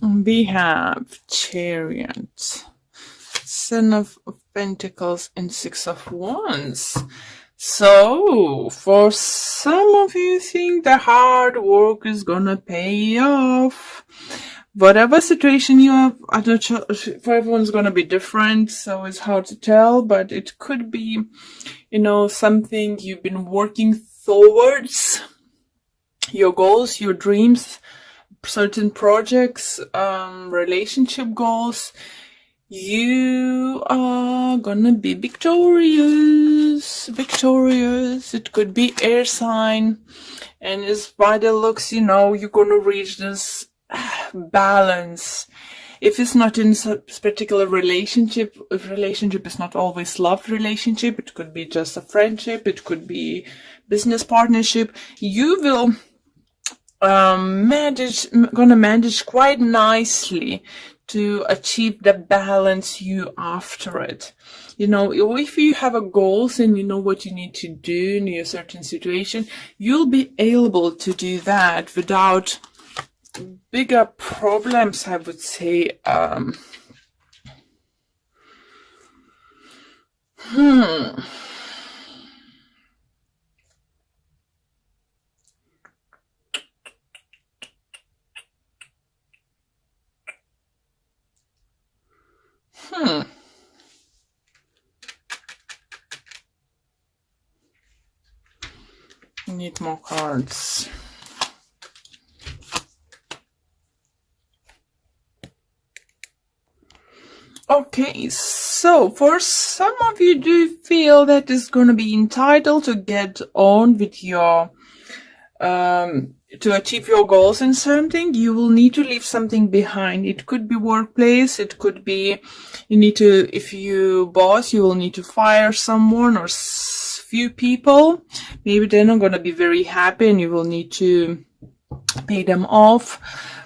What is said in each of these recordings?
We have Chariot, Son of Pentacles, and Six of Wands. So, for some of you think the hard work is gonna pay off. Whatever situation you have, I'm not sure, for everyone's gonna be different, so it's hard to tell, but it could be, something you've been working towards, your goals, your dreams, certain projects, relationship goals. You are gonna be victorious. It could be air sign, and as by the looks, you're gonna reach this balance. If it's not in a particular relationship, if relationship is not always love relationship, it could be just a friendship, it could be business partnership, you will manage quite nicely to achieve the balance you after it. If you have a goals and you know what you need to do in a certain situation, you'll be able to do that without bigger problems, I would say. Need more cards. Okay, so for some of you do feel that is going to be entitled to get on with your to achieve your goals in something, you will need to leave something behind. It could be workplace, it could be if you boss, you will need to fire someone or few people. Maybe they're not going to be very happy and you will need to pay them off.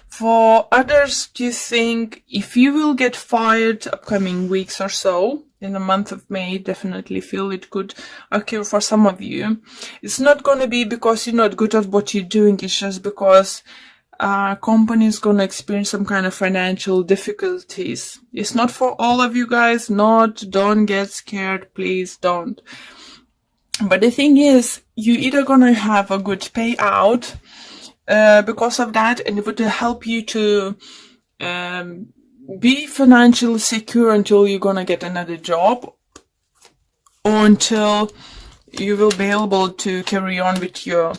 For others, do you think if you will get fired upcoming weeks or so, in the month of May, definitely feel it could occur for some of you. It's not going to be because you're not good at what you're doing. It's just because company is going to experience some kind of financial difficulties. It's not for all of you guys. Don't get scared. Please don't. But the thing is, you're either going to have a good payout because of that, and it would help you to be financially secure until you're gonna get another job, or until you will be able to carry on with your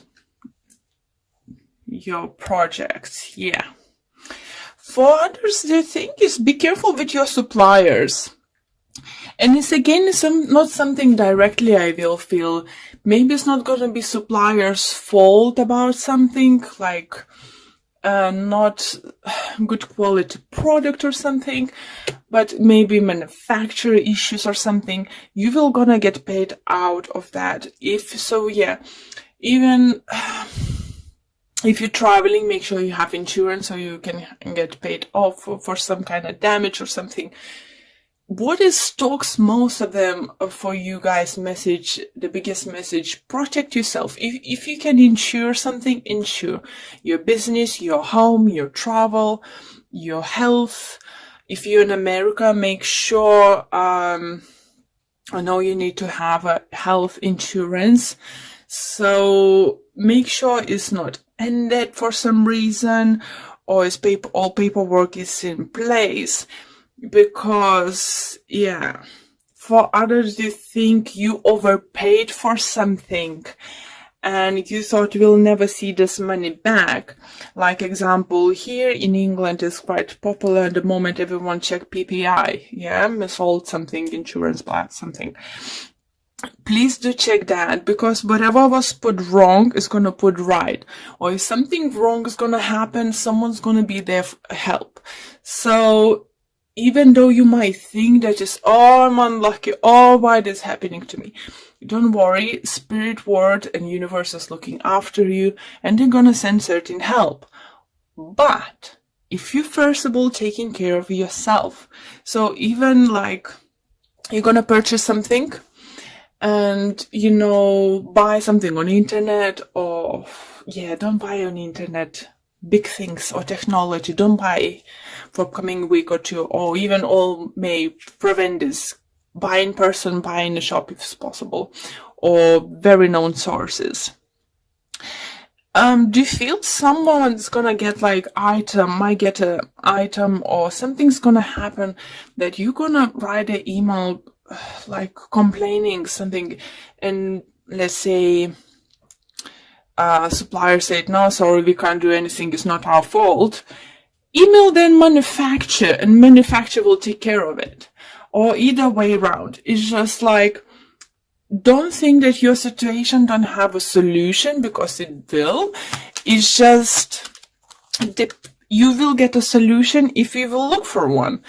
projects. Yeah. For others, the thing is, be careful with your suppliers. And it's not something directly I will feel. Maybe it's not gonna be supplier's fault about something, like not good quality product or something, but maybe manufacturer issues or something. You will gonna get paid out of that. If so, yeah. Even if you're traveling, make sure you have insurance so you can get paid off for some kind of damage or something. What is talks most of them for you guys message, the biggest message, protect yourself. If you can insure something, insure your business, your home, your travel, your health. If you're in America, make sure, I know you need to have a health insurance. So make sure it's not ended for some reason, or all paperwork is in place. Because, yeah, for others, you think you overpaid for something and you thought you'll never see this money back. Like example, here in England is quite popular at the moment. Everyone check PPI. Yeah, sold something, insurance plan, something. Please do check that, because whatever was put wrong is going to put right. Or if something wrong is going to happen, someone's going to be there for help. So even though you might think that just, I'm unlucky, why this is happening to me? Don't worry, spirit world and universe is looking after you and they're gonna send certain help. But if you first of all taking care of yourself, so even like you're gonna purchase something and, buy something on the internet, or, don't buy on the internet. big things or technology. Don't buy for coming week or two, or even all may prevent this. Buy in person, buy in the shop if it's possible, or very known sources. Do you feel someone's gonna get like might get a item, or something's gonna happen that you're gonna write an email like complaining something, and let's say supplier said, no, sorry, we can't do anything, it's not our fault. Email then manufacturer, and manufacturer will take care of it. Or either way around. It's just like, don't think that your situation don't have a solution, because it will. It's just, you will get a solution if you will look for one.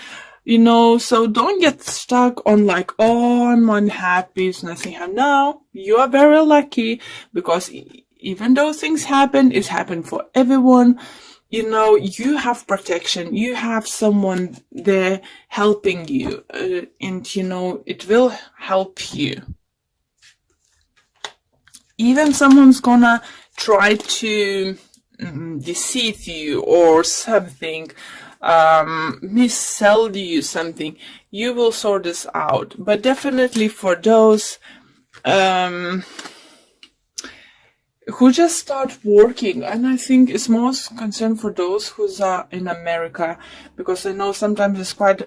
You know, so don't get stuck on like, oh, I'm unhappy, it's nothing. No, you are very lucky, because even though things happen, it's happened for everyone. You know, you have protection, you have someone there helping you, and you know, it will help you. Even someone's gonna try to deceive you or something, missell you something, you will sort this out. But definitely for those who just start working, and I think it's most concerned for those who are in America, because I know sometimes it's quite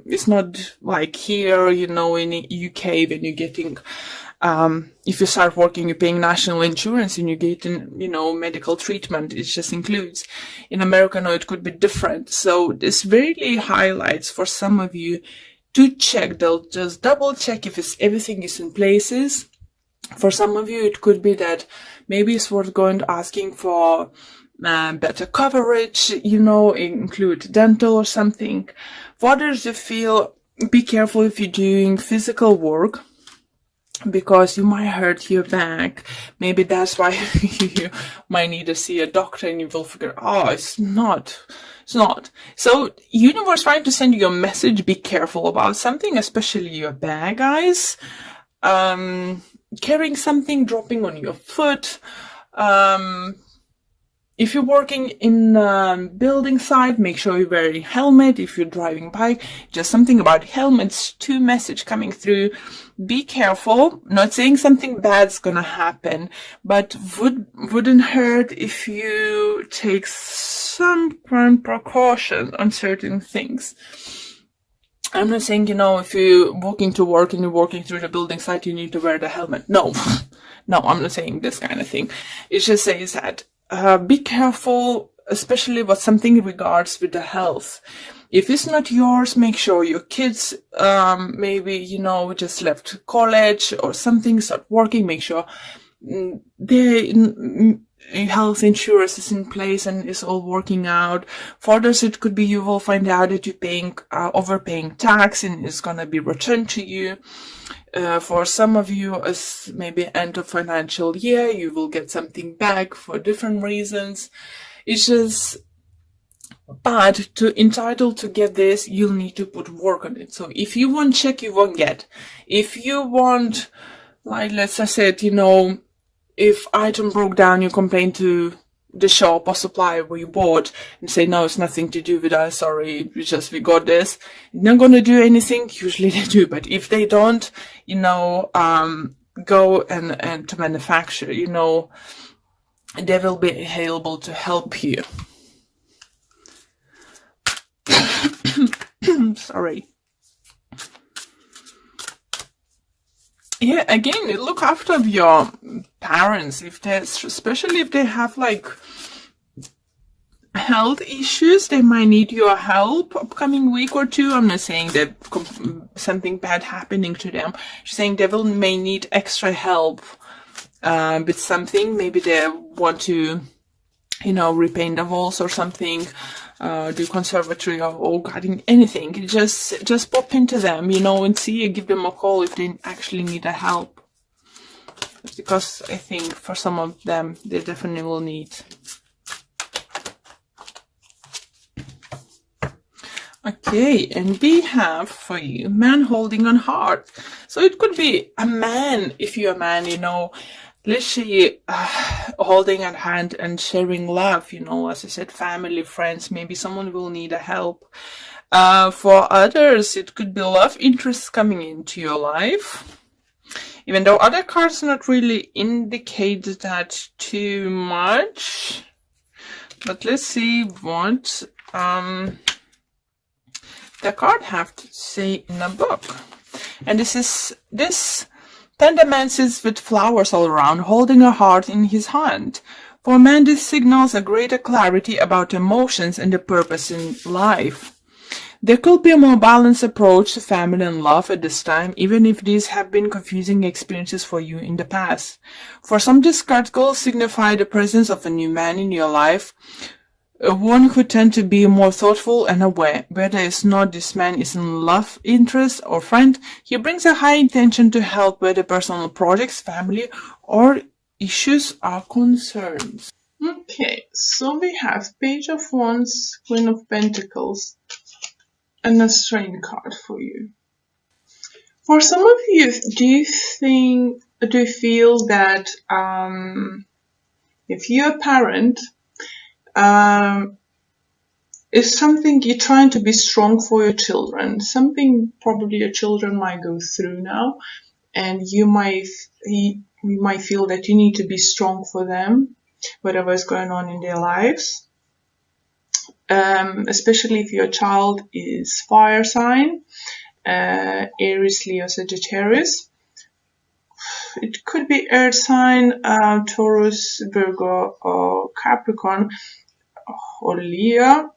it's not like here, you know, in the UK when you're getting if you start working, you're paying national insurance and you're getting, you know, medical treatment. It just includes. In America, no, it could be different. So this really highlights for some of you to check. They'll just double check if everything is in places. For some of you, it could be that maybe it's worth going to asking for better coverage, you know, include dental or something. For others, you feel, be careful if you're doing physical work, because you might hurt your back. Maybe that's why you might need to see a doctor, and you will figure, oh, it's not. So universe trying to send you a message, be careful about something, especially your back, guys. Carrying something, dropping on your foot. If you're working in building site, make sure you're wearing a helmet. If you're driving bike, just something about helmets, 2 message coming through. Be careful. Not saying something bad's gonna happen, but wouldn't hurt if you take some kind of precaution on certain things. I'm not saying, you know, if you're walking to work and you're walking through the building site, you need to wear the helmet. No, I'm not saying this kind of thing. It just says that be careful, especially what something regards with the health. If it's not yours, make sure your kids, maybe, you know, just left college or something, start working, make sure their health insurance is in place and is all working out. For others, it could be you will find out that you're paying, overpaying tax, and it's gonna be returned to you. For some of you, as maybe end of financial year, you will get something back for different reasons. It's just, but entitled to get this, you'll need to put work on it. So if you want check, you won't get. If you want, like, let's say, you know, if item broke down, you complain to the shop or supplier where you bought and say, no, it's nothing to do with us, sorry, we got this. They're not going to do anything. Usually they do, but if they don't, you know, go and to manufacture, you know, they will be able to help you. Sorry. Yeah, again, look after your parents, especially if they have like health issues, they might need your help upcoming week or two. I'm not saying that something bad happening to them. Just saying they may need extra help with something. Maybe they want to, you know, repaint the walls or something. Do conservatory or gardening, anything. Just pop into them, you know, and see, give them a call if they actually need a help. Because I think for some of them, they definitely will need. Okay, and we have for you, man holding on heart. So it could be a man, if you're a man, you know, let's say holding a hand and sharing love, you know, as I said, family, friends, maybe someone will need a help. For others, it could be love interests coming into your life. Even though other cards not really indicate that too much. But let's see what the card have to say in a book. And this tender man sits with flowers all around, holding a heart in his hand. For a man, this signals a greater clarity about emotions and the purpose in life. There could be a more balanced approach to family and love at this time, even if these have been confusing experiences for you in the past. For some, this card will signify the presence of a new man in your life, one who tends to be more thoughtful and aware. Whether it's not this man is in love, interest, or friend, he brings a high intention to help whether personal projects, family, or issues are concerned. Okay, so we have Page of Wands, Queen of Pentacles, and a Strength card for you. For some of you, do you feel that if you're a parent, it's something you're trying to be strong for your children, something probably your children might go through now, and you might feel that you need to be strong for them, whatever is going on in their lives. Especially if your child is fire sign, Aries, Leo, Sagittarius. It could be earth sign, Taurus, Virgo, or Capricorn, or Leo,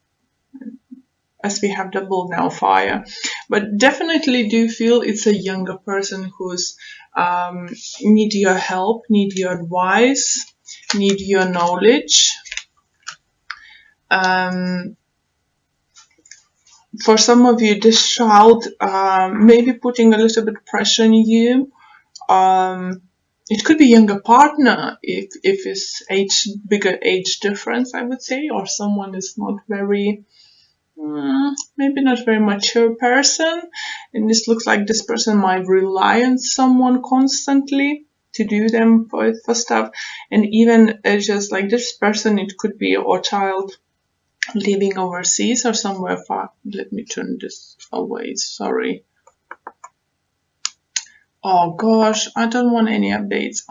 as we have double now fire. But definitely do feel it's a younger person who's need your help, need your advice, need your knowledge. For some of you, this child maybe putting a little bit of pressure on you. It could be younger partner if it's bigger age difference, I would say, or someone is not very, maybe not very mature person, and this looks like this person might rely on someone constantly to do them for stuff, and even just like this person, it could be your child living overseas or somewhere far. Let me turn this away, sorry. Oh gosh, I don't want any updates.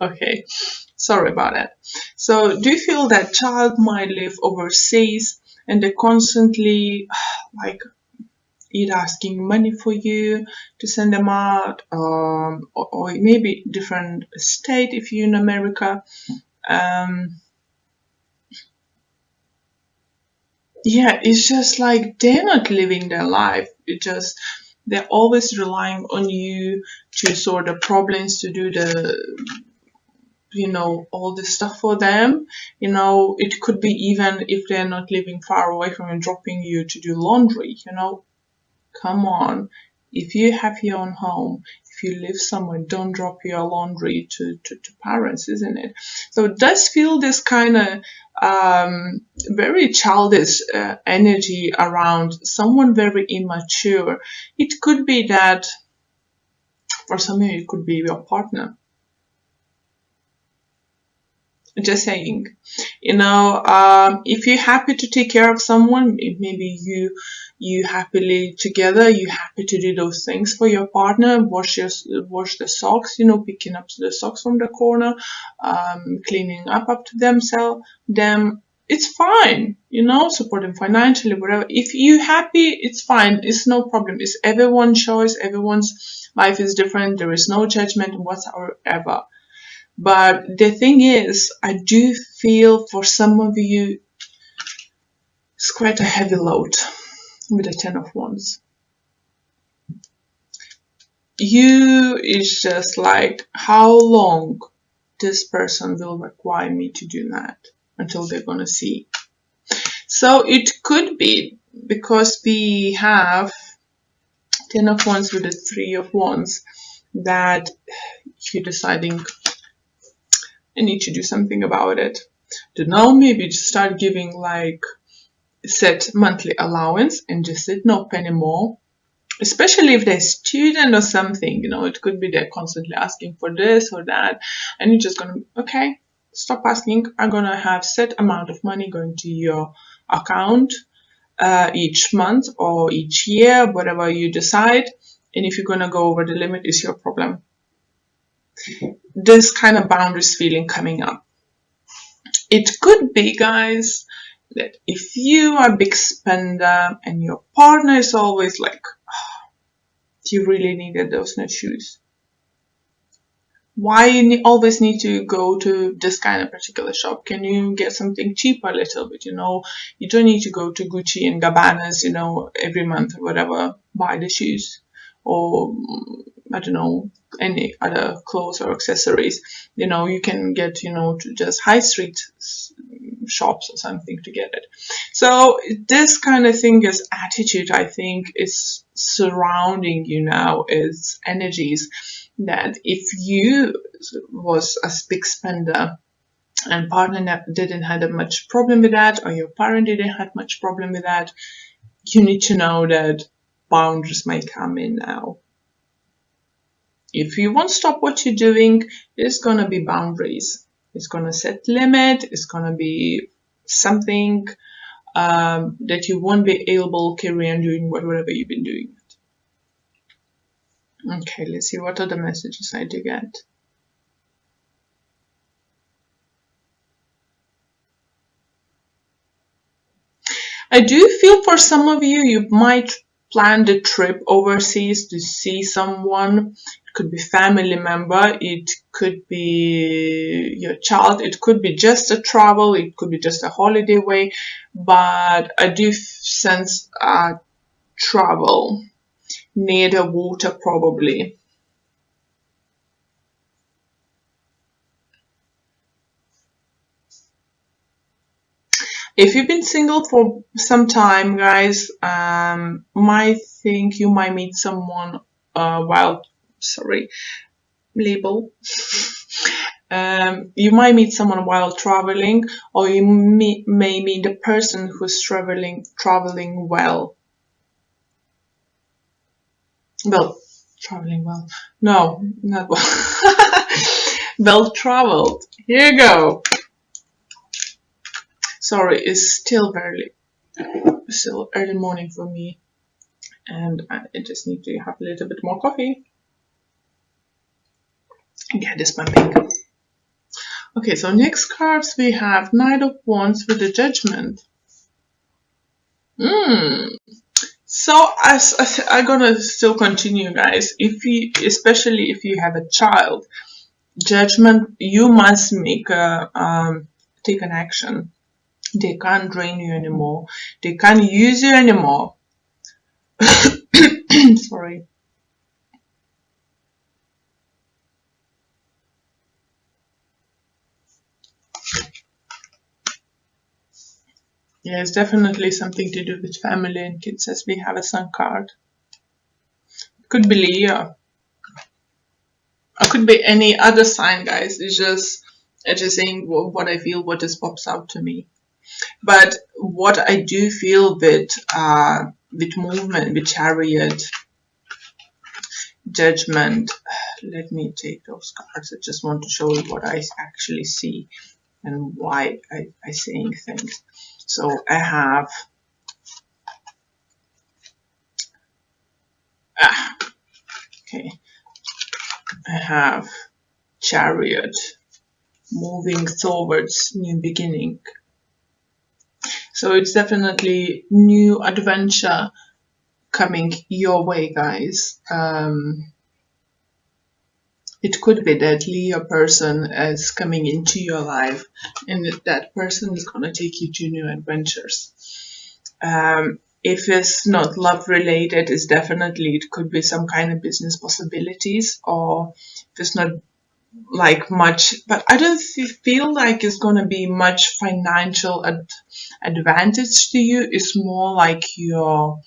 Okay, sorry about that. So do you feel that child might live overseas and they're constantly like either asking money for you to send them out, or maybe different state if you're in America. Yeah, it's just like they're not living their life. They're always relying on you to sort the problems, to do the, all this stuff for them. It could be even if they're not living far away from you, dropping you to do laundry, Come on. If you have your own home, if you live somewhere, don't drop your laundry to parents, isn't it? So it does feel this kind of very childish energy around someone very immature. It could be that for some of you it could be your partner. Just saying, if you're happy to take care of someone, maybe you happily together, you happy to do those things for your partner, wash the socks, picking up the socks from the corner, cleaning up to them, it's fine, support them financially, whatever. If you happy, it's fine, it's no problem. It's everyone's choice, everyone's life is different, there is no judgment whatsoever. But the thing is, I do feel for some of you, it's quite a heavy load with the Ten of Wands. It's just like, how long this person will require me to do that until they're going to see. So it could be because we have Ten of Wands with the Three of Wands that you're deciding, I need to do something about it. Don't know, maybe just start giving like set monthly allowance and just said no penny more. especially if they're student or something, you know, it could be they're constantly asking for this or that, and you're just gonna, okay, stop asking. I'm gonna have set amount of money going to your account each month or each year, whatever you decide. And if you're gonna go over the limit, is your problem. This kind of boundaries feeling coming up. It could be, guys, that if you are a big spender and your partner is always like, you really needed those new shoes. Why you always need to go to this kind of particular shop? Can you get something cheaper a little bit? You know, you don't need to go to Gucci and Gabbana's, you know, every month or whatever, buy the shoes. Or, I don't know, any other clothes or accessories. You know, you can get, you know, to just high street shops or something to get it. So this kind of thing is attitude, I think, is surrounding you now, is energies that if you was a big spender and partner didn't have much problem with that, or your parent didn't have much problem with that, you need to know that boundaries may come in now. If you won't stop what you're doing, there's gonna be boundaries. It's gonna set limit. It's gonna be something that you won't be able to carry on doing whatever you've been doing. Okay, let's see what other messages I do get. I do feel for some of you, you might plan the trip overseas to see someone. It could be family member, it could be your child, it could be just a travel, it could be just a holiday way, but I do sense travel near the water probably. If you've been single for some time, guys, might think you might meet someone label. You might meet someone while traveling, or you may meet the person who's traveling well. Well, traveling well. No, not well. Well traveled. Here you go. Sorry, it's still early morning for me, and I just need to have a little bit more coffee. Get this pumping. Okay, so next cards we have Knight of Wands with the Judgment. So as I'm gonna still continue, guys. Especially if you have a child, Judgment, you must make take an action. They can't drain you anymore. They can't use you anymore. Sorry. Yeah, it's definitely something to do with family and kids, as we have a Sun card. It could be Leo. It could be any other sign, guys. It's just saying what I feel, what just pops out to me. But what I do feel with movement, with Chariot, Judgment. Let me take those cards. I just want to show you what I actually see and why I'm saying things. So I have I have Chariot, moving towards new beginning. So it's definitely new adventure coming your way, guys. It could be that Leo person is coming into your life, and that person is going to take you to new adventures. If it's not love related, it's definitely, it could be some kind of business possibilities, or if it's not like much, but I don't feel like it's going to be much financial advantage to you. It's more like your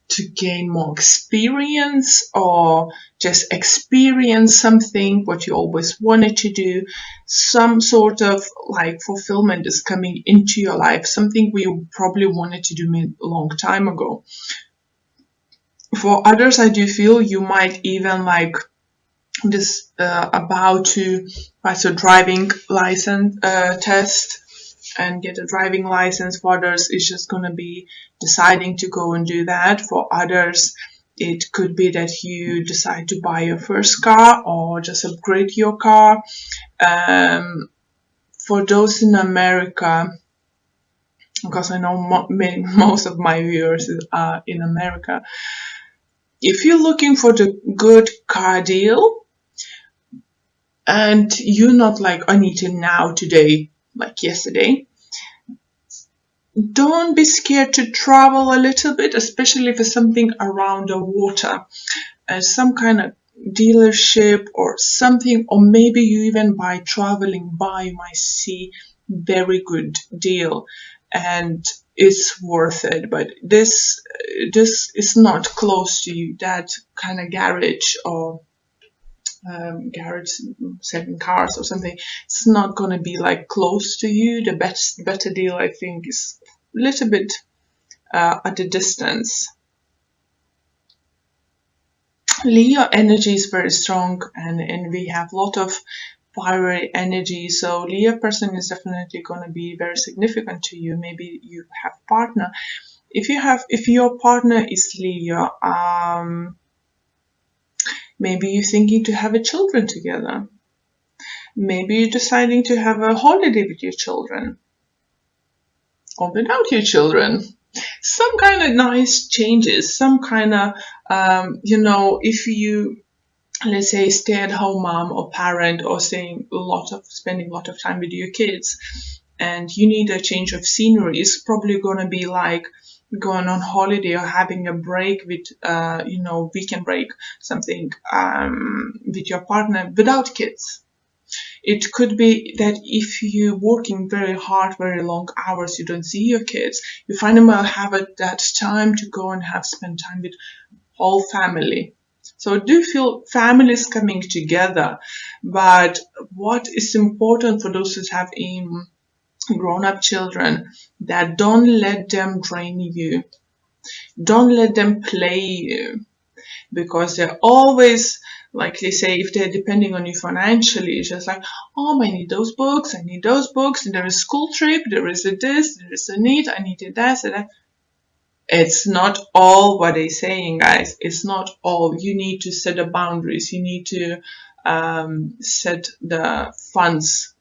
to gain more experience, or just experience something what you always wanted to do. Some sort of like fulfillment is coming into your life, something we probably wanted to do a long time ago. For others, I do feel you might even like this about to pass a driving license test and get a driving license. For others, it's just gonna be deciding to go and do that. For others, it could be that you decide to buy your first car or just upgrade your car. For those in America, because I know most of my viewers are in America, if you're looking for the good car deal and you're not like, I need it now, today, like yesterday, don't be scared to travel a little bit, especially if it's something around the water, some kind of dealership or something, or maybe you even by traveling by you might see very good deal and it's worth it. But this is not close to you, that kind of garage or garage selling cars or something. It's not going to be like close to you. The better deal, I think, is a little bit at a distance. Leo energy is very strong, and we have a lot of fiery energy. So Leo person is definitely going to be very significant to you. Maybe you have a partner. If your partner is Leo, maybe you're thinking to have a children together. Maybe you're deciding to have a holiday with your children or without your children. Some kind of nice changes, some kind of, if you, let's say, stay-at-home mom or parent or spending a lot of time with your kids and you need a change of scenery, it's probably going to be like going on holiday or having a break with, weekend break, something with your partner without kids. It could be that if you're working very hard, very long hours, you don't see your kids, you find them have that time to go and spend time with whole family. So I do feel families coming together. But what is important for those who have grown-up children, that don't let them drain you. Don't let them play you. Because they're always, like they say, if they're depending on you financially, it's just like, oh, I need those books, and there is school trip, there is this, there is a need, I needed that, and that. It's not all what they're saying, guys. It's not all. You need to set the boundaries. You need to set the funds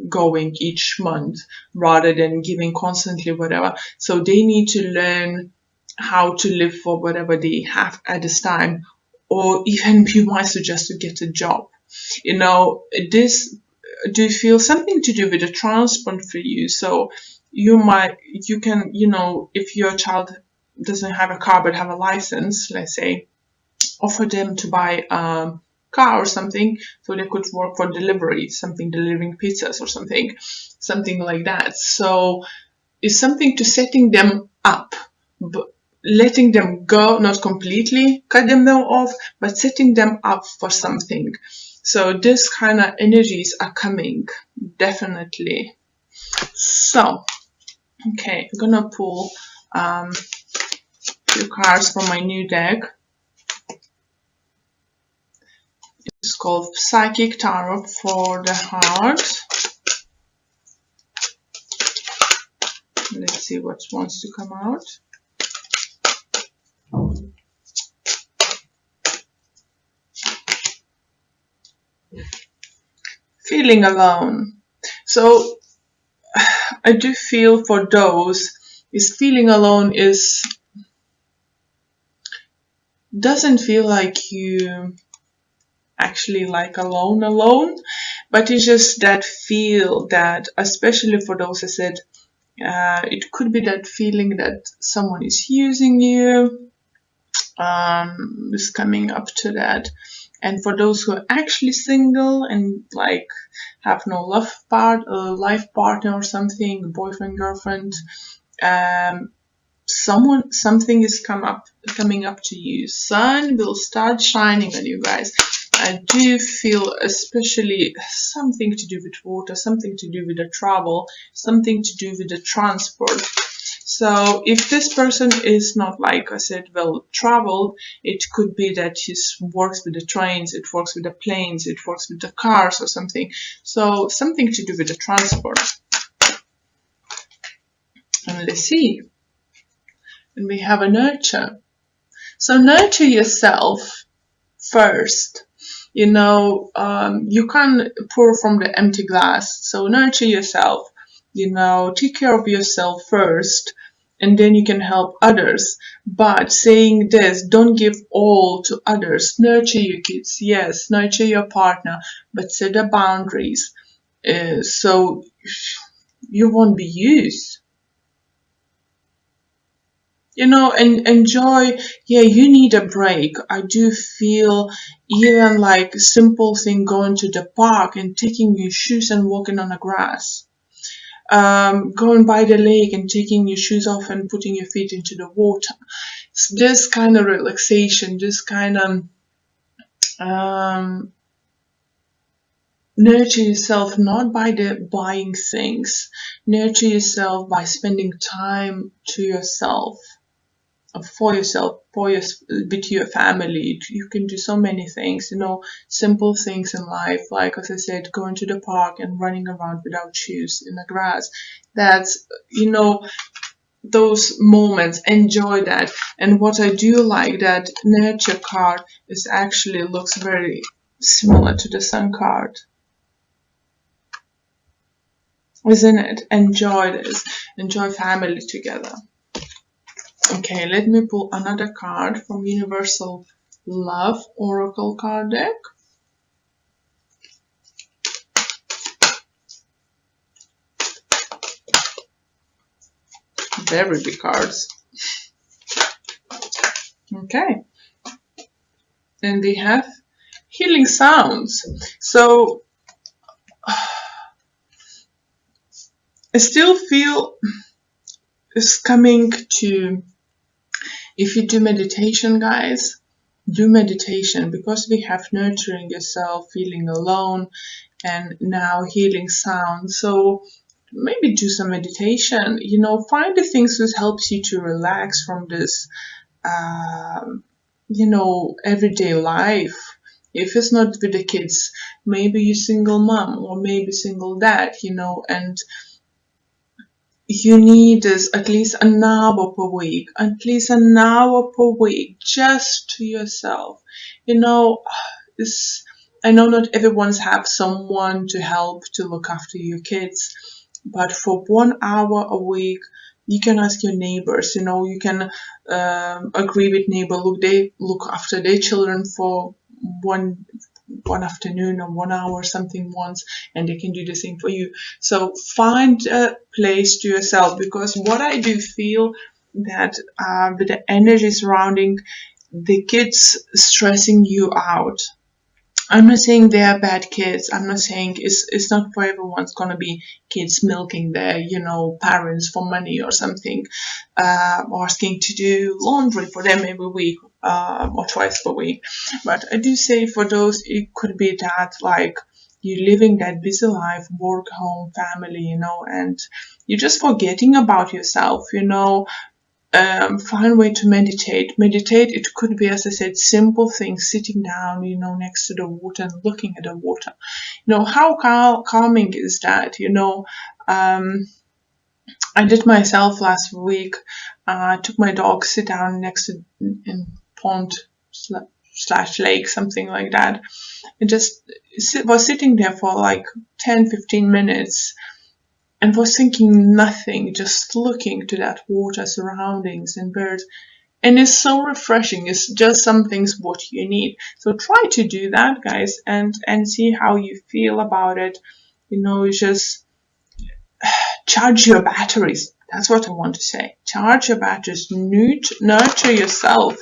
going each month rather than giving constantly whatever. So they need to learn how to live for whatever they have at this time, or even you might suggest to get a job. This do feel something to do with the transport for you. So you can, if your child doesn't have a car but have a license, let's say, offer them to buy a car or something so they could work for delivery, delivering pizzas or something like that. So it's something to setting them up, but letting them go, not completely cut them off, but setting them up for something. So this kind of energies are coming, definitely. So, okay, I'm gonna pull few cards from my new deck. It's called Psychic Tarot for the Heart. Let's see what wants to come out. Feeling alone. So I do feel for those is feeling alone doesn't feel like you actually like alone, but it's just that feel that, especially for those I said, it could be that feeling that someone is using you, is coming up to that. And for those who are actually single and like have no life partner or something, boyfriend, girlfriend, something is coming up to you. Sun will start shining on you guys. I do feel especially something to do with water, something to do with the travel, something to do with the transport. So if this person is not, like I said, well traveled, it could be that he works with the trains, it works with the planes, it works with the cars or something. So something to do with the transport. And let's see. And we have a nurture. So nurture yourself first. You know, you can't pour from the empty glass. So nurture yourself. You know, take care of yourself first, and then you can help others. But saying this, don't give all to others. Nurture your kids, yes, nurture your partner, but set the boundaries so you won't be used. You know, and enjoy. Yeah, you need a break. I do feel even like simple thing, going to the park and taking your shoes and walking on the grass. Going by the lake and taking your shoes off and putting your feet into the water. It's this kind of relaxation, this kind of nurture yourself, not by the buying things. Nurture yourself by spending time to yourself, for yourself, with your family. You can do so many things, you know, simple things in life, like as I said, going to the park and running around without shoes in the grass. That's, you know, those moments, enjoy that. And what I do like, that nurture card is actually looks very similar to the sun card, isn't it? Enjoy this, enjoy family together. Okay, let me pull another card from Universal Love Oracle card deck. Very big cards. Okay. And we have healing sounds. So I still feel it's coming to, if you do meditation, guys, do meditation, because we have nurturing yourself, feeling alone, and now healing sound. So maybe do some meditation, you know, find the things that helps you to relax from this, you know, everyday life. If it's not with the kids, maybe you're single mom or maybe single dad, you know, and you need this at least an hour per week, just to yourself. You know, I know not everyone's have someone to help to look after your kids, but for 1 hour a week, you can ask your neighbors, you know, you can agree with neighbor, they look after their children for one afternoon or 1 hour something once, and they can do the same for you. So find a place to yourself, because what I do feel that with the energy surrounding the kids stressing you out. I'm not saying they are bad kids. I'm not saying it's not for everyone's gonna be kids milking their, you know, parents for money or something, asking to do laundry for them every week, or twice per week. But I do say for those, it could be that, like, you're living that busy life, work, home, family, you know, and you're just forgetting about yourself, you know. Find a way to meditate. It could be, as I said, simple things, sitting down, you know, next to the water and looking at the water. You know, how calming is that? You know, I did myself last week. I took my dog, sit down next to in pond / lake, something like that, and just was sitting there for like 10-15 minutes. And was thinking nothing, just looking to that water, surroundings and birds. And it's so refreshing. It's just some things what you need. So try to do that, guys, and see how you feel about it. You know, just charge your batteries. That's what I want to say. Charge your batteries. Nurture yourself.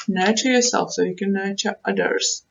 Nurture yourself so you can nurture others.